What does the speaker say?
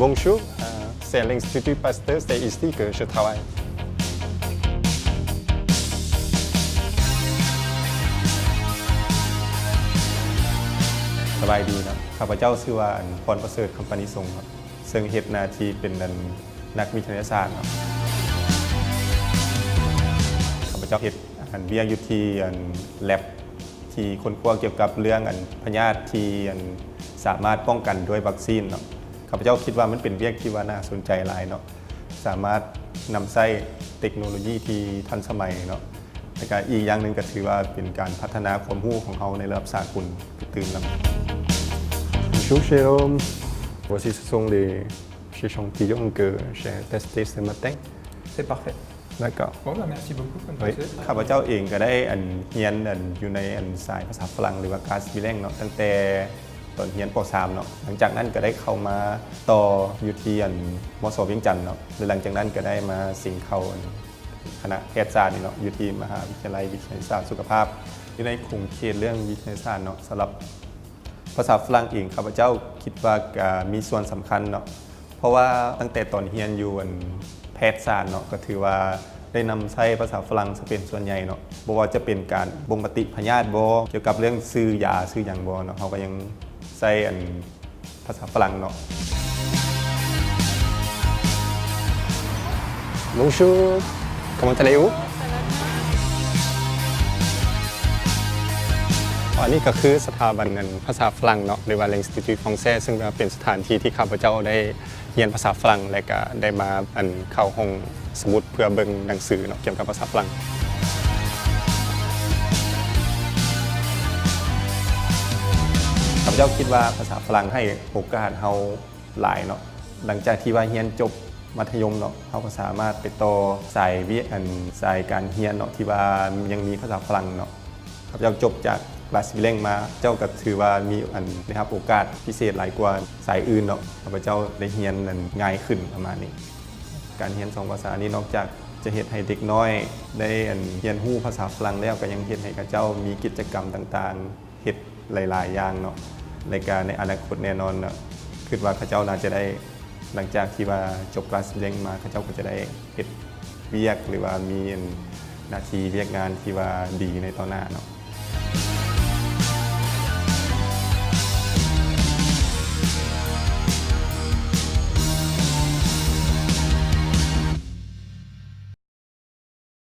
Bonjour, c'est l'Institut Pasteur, c'est ici que je travaille. สบายดีนะข้าพเจ้าชื่อว่าพรประเสริฐคำปณิสงฆ์ครับซึ่งเฮ็ดหน้าที่เป็นนักวิทยาศาสตร์ครับข้าพเจ้าเฮ็ดเรียนอยู่ที่แลบที่ค้นคว้าเกี่ยวกับเรื่องพยาธิที่สามารถป้องกันด้วยวัคซีนเนาะข้าพเจ้าคิดว่ามันเป็นเรื่องที่ว่าน่าสนใจหลายเนาะสามารถนำใช้เทคโนโลยีที่ทันสมัยเนาะและก็อีกอย่างหนึ่งก็ถือว่าเป็นการพัฒนาความรู้ของเราในระดับสากลตื่นนำ Bonjour Jérôme, voici ce sont les échantillons que j'ai testés ce matin. C'est parfait. D'accord. Bon, bah, merci beaucoup. ข้าพเจ้าเองก็ได้เรียนอยู่ในสายภาษาฝรั่งหรือว่าการสปีเลงเนาะตั้งแต่ตอนเรียนป .3 เนาะหลังจากนั้นก็ได้เข้ามาต่ออยู่ที่มศ.เวียงจันทน์เนาะหลังจากนั้นก็ได้มาสิงเข้าคณะแพทยศาสตร์เนาะอยู่ที่มหาวิทยาลัยวิทยาศาสตร์สุขภาพอยู่ในคุมเขตเรื่องวิทยาศาสตร์เนาะสำหรับภาษาฝรั่งเองข้าพเจ้าคิดว่ามีส่วนสำคัญเนาะเพราะว่าตั้งแต่ตอนเรียนอยู่แพทยศาสตร์เนาะก็ถือว่าได้นำใช้ภาษาฝรั่งเป็นส่วนใหญ่เนาะบ่ว่าจะเป็นการบ่งปฏิพยาธิบ่เกี่ยวกับเรื่องซื้อยาซื้อหยังบ่เนาะเขาก็ยังใช้ภาษาฝรั่งเนาะ Bonjour, comment allez-vous อันนี้ก็คือสถาบันภาษาฝรั่งเนาะหรือว่า l'Institut Français ซึ่งเป็นสถานที่ที่ข้าพเจ้าได้เรียนภาษาฝรั่งและก็ได้มาเข้าห้องสมุดเพื่อเบิ่งหนังสือเนาะเกี่ยวกับภาษาฝรั่งข้าพเจ้าคิดว่าภาษาฝรั่งให้โอกาสเฮาหลายเนาะหลังจากที่ว่าเรียนจบมัธยมเนาะเฮาก็สามารถไปต่อสายสายการเรียนเนาะที่ว่ายังมีภาษาฝรั่งเนาะข้าพเจ้าจบจากคลาสวิเลงมาเจ้าก็ถือว่ามีได้รับโอกาสพิเศษหลายกว่าสายอื่นเนาะข้าพเจ้าได้เรียนง่ายขึ้นประมาณนี้การเรียน2ภาษานี้นอกจากจะเฮ็ดให้เด็กน้อยได้เรียนรู้ภาษาฝรั่งแล้วก็ยังเฮ็ดให้กับเจ้ามีกิจกรรมต่างๆเฮ็ดหลายๆอย่างเนาะในการในอนาคตแน่นอนเนาะคิดว่าเขาเจ้าน่าจะได้หลังจากที่ว่าจบคลาสวิเลงมาเขาเจ้าก็จะได้เฮ็ดเวียกหรือว่ามีหน้าที่เวียกงานที่ว่าดีในต่อหน้าเนาะ